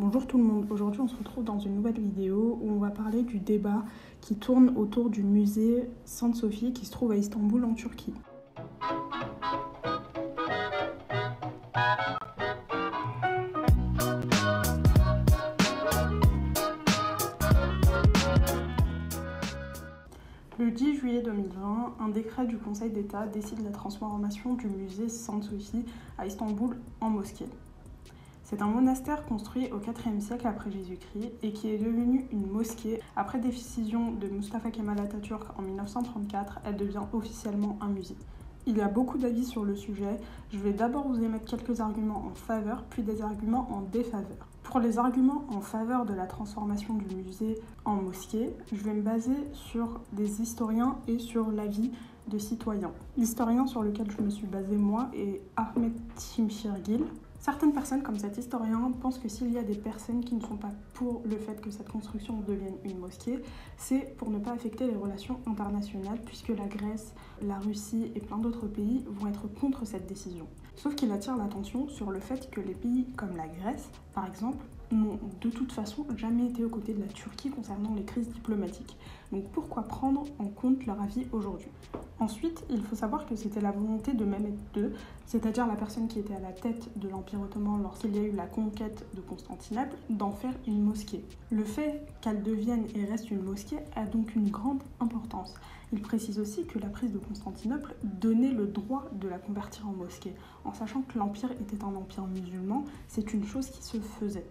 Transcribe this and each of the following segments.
Bonjour tout le monde, aujourd'hui on se retrouve dans une nouvelle vidéo où on va parler du débat qui tourne autour du musée Sainte Sophie qui se trouve à Istanbul en Turquie. Le 10 juillet 2020, un décret du Conseil d'État décide la transformation du musée Sainte Sophie à Istanbul en mosquée. C'est un monastère construit au IVe siècle après Jésus-Christ et qui est devenu une mosquée. Après décision de Mustafa Kemal Atatürk en 1934, elle devient officiellement un musée. Il y a beaucoup d'avis sur le sujet. Je vais d'abord vous émettre quelques arguments en faveur, puis des arguments en défaveur. Pour les arguments en faveur de la transformation du musée en mosquée, je vais me baser sur des historiens et sur l'avis de citoyens. L'historien sur lequel je me suis basée moi est Ahmet Şimşirgil. Certaines personnes, comme cet historien, pensent que s'il y a des personnes qui ne sont pas pour le fait que cette construction devienne une mosquée, c'est pour ne pas affecter les relations internationales, puisque la Grèce, la Russie et plein d'autres pays vont être contre cette décision. Sauf qu'il attire l'attention sur le fait que les pays comme la Grèce, par exemple, n'ont de toute façon jamais été aux côtés de la Turquie concernant les crises diplomatiques. Donc pourquoi prendre en compte leur avis aujourd'hui ? Ensuite, il faut savoir que c'était la volonté de Mehmet II, c'est-à-dire la personne qui était à la tête de l'Empire ottoman lorsqu'il y a eu la conquête de Constantinople, d'en faire une mosquée. Le fait qu'elle devienne et reste une mosquée a donc une grande importance. Il précise aussi que la prise de Constantinople donnait le droit de la convertir en mosquée. En sachant que l'Empire était un empire musulman, c'est une chose qui se faisait.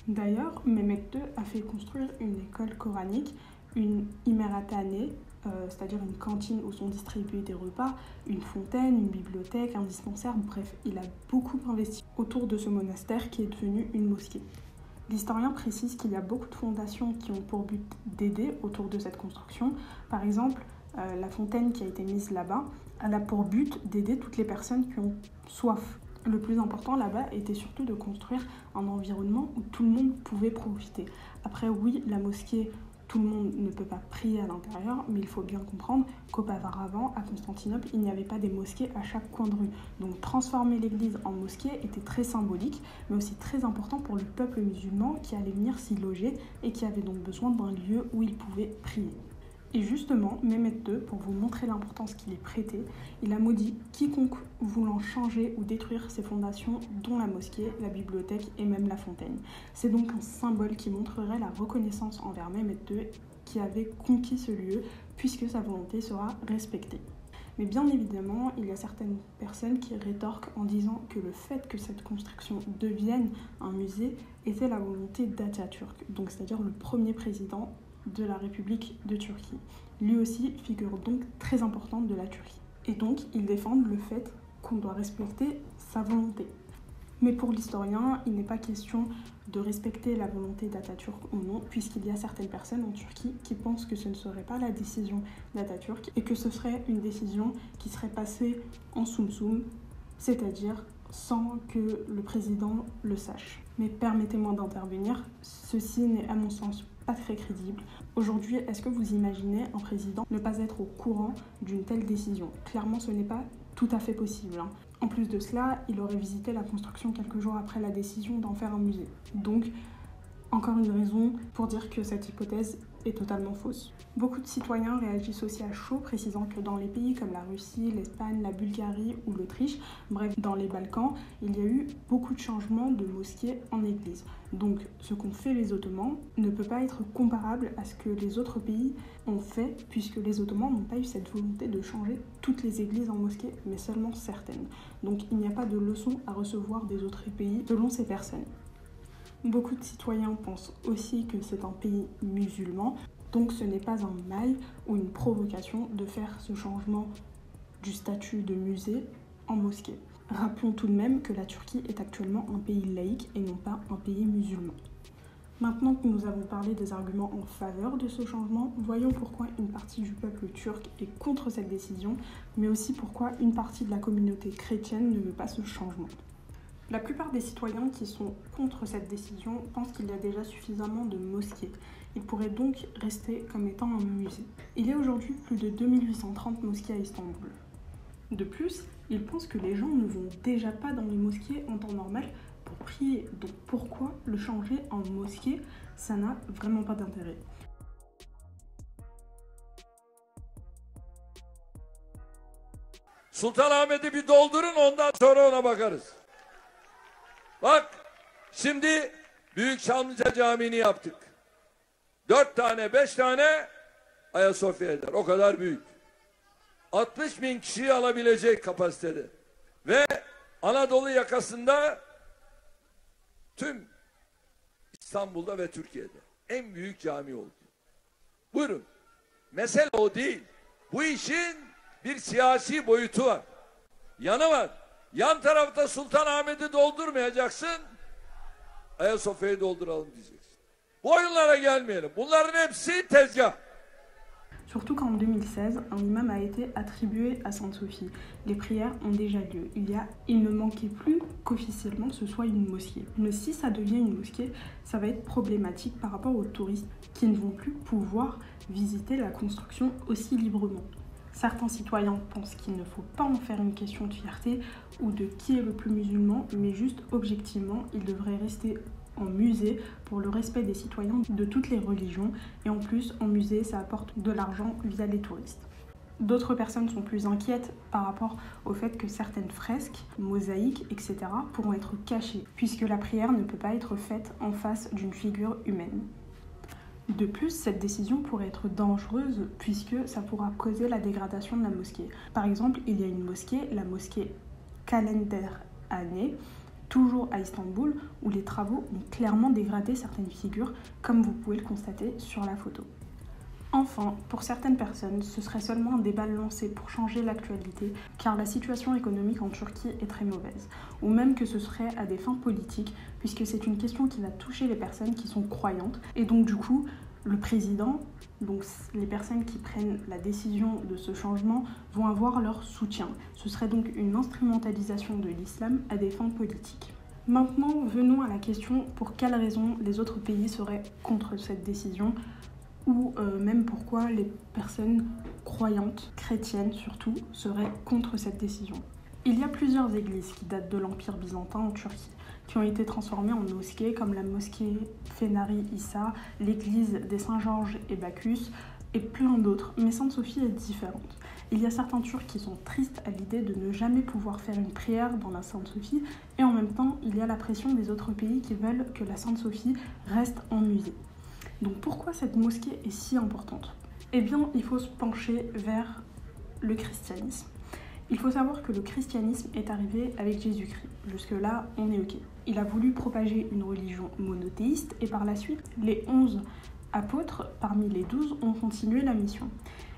D'ailleurs, Mehmet II a fait construire une école coranique, une imerathaneh, c'est-à-dire une cantine où sont distribués des repas, une fontaine, une bibliothèque, un dispensaire, bref, il a beaucoup investi autour de ce monastère qui est devenu une mosquée. L'historien précise qu'il y a beaucoup de fondations qui ont pour but d'aider autour de cette construction. Par exemple, la fontaine qui a été mise là-bas, elle a pour but d'aider toutes les personnes qui ont soif. Le plus important là-bas était surtout de construire un environnement où tout le monde pouvait profiter. Après, oui, la mosquée, tout le monde ne peut pas prier à l'intérieur, mais il faut bien comprendre qu'auparavant, à Constantinople, il n'y avait pas des mosquées à chaque coin de rue. Donc transformer l'église en mosquée était très symbolique, mais aussi très important pour le peuple musulman qui allait venir s'y loger et qui avait donc besoin d'un lieu où il pouvait prier. Et justement, Mehmet II, pour vous montrer l'importance qu'il est prêté, il a maudit quiconque voulant changer ou détruire ses fondations, dont la mosquée, la bibliothèque et même la fontaine. C'est donc un symbole qui montrerait la reconnaissance envers Mehmet II qui avait conquis ce lieu, puisque sa volonté sera respectée. Mais bien évidemment, il y a certaines personnes qui rétorquent en disant que le fait que cette construction devienne un musée était la volonté d'Atatürk, donc c'est-à-dire le premier président de la République de Turquie. Lui aussi figure donc très importante de la Turquie. Et donc, ils défendent le fait qu'on doit respecter sa volonté. Mais pour l'historien, il n'est pas question de respecter la volonté d'Atatürk ou non, puisqu'il y a certaines personnes en Turquie qui pensent que ce ne serait pas la décision d'Atatürk et que ce serait une décision qui serait passée en soum-soum, c'est-à-dire sans que le président le sache. Mais permettez-moi d'intervenir, ceci n'est à mon sens pas très crédible. Aujourd'hui, est-ce que vous imaginez un président ne pas être au courant d'une telle décision ? Clairement, ce n'est pas tout à fait possible. En plus de cela, il aurait visité la construction quelques jours après la décision d'en faire un musée. Donc, encore une raison pour dire que cette hypothèse est totalement fausse. Beaucoup de citoyens réagissent aussi à chaud, précisant que dans les pays comme la Russie, l'Espagne, la Bulgarie ou l'Autriche, bref, dans les Balkans, il y a eu beaucoup de changements de mosquées en église. Donc, ce qu'ont fait les Ottomans ne peut pas être comparable à ce que les autres pays ont fait, puisque les Ottomans n'ont pas eu cette volonté de changer toutes les églises en mosquées, mais seulement certaines. Donc, il n'y a pas de leçon à recevoir des autres pays selon ces personnes. Beaucoup de citoyens pensent aussi que c'est un pays musulman, donc ce n'est pas un mal ou une provocation de faire ce changement du statut de musée en mosquée. Rappelons tout de même que la Turquie est actuellement un pays laïque et non pas un pays musulman. Maintenant que nous avons parlé des arguments en faveur de ce changement, voyons pourquoi une partie du peuple turc est contre cette décision, mais aussi pourquoi une partie de la communauté chrétienne ne veut pas ce changement. La plupart des citoyens qui sont contre cette décision pensent qu'il y a déjà suffisamment de mosquées. Il pourrait donc rester comme étant un musée. Il y a aujourd'hui plus de 2830 mosquées à Istanbul. De plus, ils pensent que les gens ne vont déjà pas dans les mosquées en temps normal pour prier. Donc pourquoi le changer en mosquée? Ça n'a vraiment pas d'intérêt. Sultanahmet'i bir doldurun, ondan sonra ona bakarız. Bak, şimdi Büyük Çamlıca Camii'ni yaptık. 4 tane, 5 tane Ayasofya eder. O kadar büyük. 60.000 kişiyi alabilecek kapasitede. Ve Anadolu yakasında tüm İstanbul'da ve Türkiye'de en büyük cami oldu. Buyurun. Mesele o değil. Bu işin bir siyasi boyutu var. Yanı var. Yan tarafta Sultanahmet'i doldurmayacaksın. Ayasofya'yı dolduralım diyeceksin. Bu oyunlara gelmeyelim. Bunların hepsi tezgah. Surtout qu'en 2016, un imam a été attribué à Sainte-Sophie. Les prières ont déjà lieu. Il ne manquait plus qu'officiellement ce soit une mosquée. Mais si ça devient une mosquée, ça va être problématique par rapport aux touristes qui ne vont plus pouvoir visiter la construction aussi librement. Certains citoyens pensent qu'il ne faut pas en faire une question de fierté ou de qui est le plus musulman, mais juste objectivement, il devrait rester en musée pour le respect des citoyens de toutes les religions, et en plus en musée ça apporte de l'argent via les touristes. D'autres personnes sont plus inquiètes par rapport au fait que certaines fresques, mosaïques, etc. pourront être cachées, puisque la prière ne peut pas être faite en face d'une figure humaine. De plus, cette décision pourrait être dangereuse puisque ça pourra causer la dégradation de la mosquée. Par exemple, il y a une mosquée, la mosquée Kalender Hané, toujours à Istanbul, où les travaux ont clairement dégradé certaines figures, comme vous pouvez le constater sur la photo. Enfin, pour certaines personnes, ce serait seulement un débat lancé pour changer l'actualité, car la situation économique en Turquie est très mauvaise, ou même que ce serait à des fins politiques, puisque c'est une question qui va toucher les personnes qui sont croyantes, et donc du coup, le président, donc les personnes qui prennent la décision de ce changement, vont avoir leur soutien. Ce serait donc une instrumentalisation de l'islam à des fins politiques. Maintenant, venons à la question pour quelles raisons les autres pays seraient contre cette décision, ou même pourquoi les personnes croyantes, chrétiennes surtout, seraient contre cette décision. Il y a plusieurs églises qui datent de l'Empire byzantin en Turquie, qui ont été transformées en mosquées, comme la mosquée Fenari Issa, l'église des Saint-Georges et Bacchus, et plein d'autres, mais Sainte-Sophie est différente. Il y a certains Turcs qui sont tristes à l'idée de ne jamais pouvoir faire une prière dans la Sainte-Sophie, et en même temps, il y a la pression des autres pays qui veulent que la Sainte-Sophie reste en musée. Donc pourquoi cette mosquée est si importante? Eh bien, il faut se pencher vers le christianisme. Il faut savoir que le christianisme est arrivé avec Jésus-Christ. Jusque-là, on est ok. Il a voulu propager une religion monothéiste et par la suite, les 11 apôtres, parmi les 12, ont continué la mission.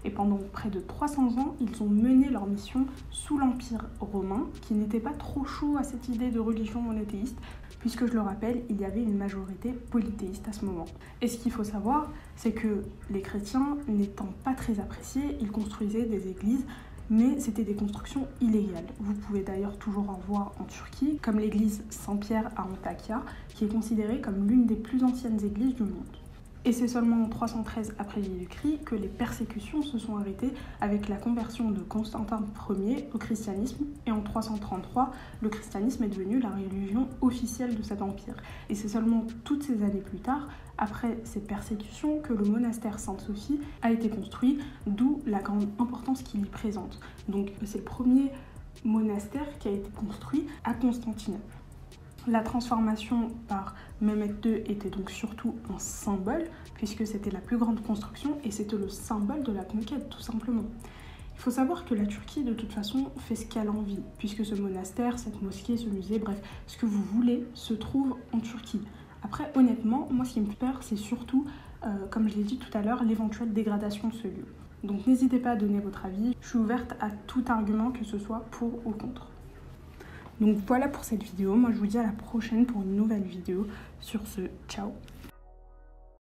Et pendant près de 300 ans, ils ont mené leur mission sous l'Empire romain, qui n'était pas trop chaud à cette idée de religion monothéiste, puisque je le rappelle, il y avait une majorité polythéiste à ce moment. Et ce qu'il faut savoir, c'est que les chrétiens, n'étant pas très appréciés, ils construisaient des églises, mais c'était des constructions illégales. Vous pouvez d'ailleurs toujours en voir en Turquie, comme l'église Saint-Pierre à Antakya, qui est considérée comme l'une des plus anciennes églises du monde. Et c'est seulement en 313 après Jésus-Christ que les persécutions se sont arrêtées avec la conversion de Constantin Ier au christianisme, et en 333, le christianisme est devenu la religion officielle de cet empire. Et c'est seulement toutes ces années plus tard, après ces persécutions, que le monastère Sainte-Sophie a été construit, d'où la grande importance qu'il y présente. Donc c'est le premier monastère qui a été construit à Constantinople. La transformation par Mehmet II était donc surtout un symbole, puisque c'était la plus grande construction et c'était le symbole de la conquête, tout simplement. Il faut savoir que la Turquie, de toute façon, fait ce qu'elle a envie, puisque ce monastère, cette mosquée, ce musée, bref, ce que vous voulez, se trouve en Turquie. Après, honnêtement, moi, ce qui me fait peur, c'est surtout, comme je l'ai dit tout à l'heure, l'éventuelle dégradation de ce lieu. Donc n'hésitez pas à donner votre avis, je suis ouverte à tout argument, que ce soit pour ou contre. Donc voilà pour cette vidéo, moi je vous dis à la prochaine pour une nouvelle vidéo. Sur ce, ciao!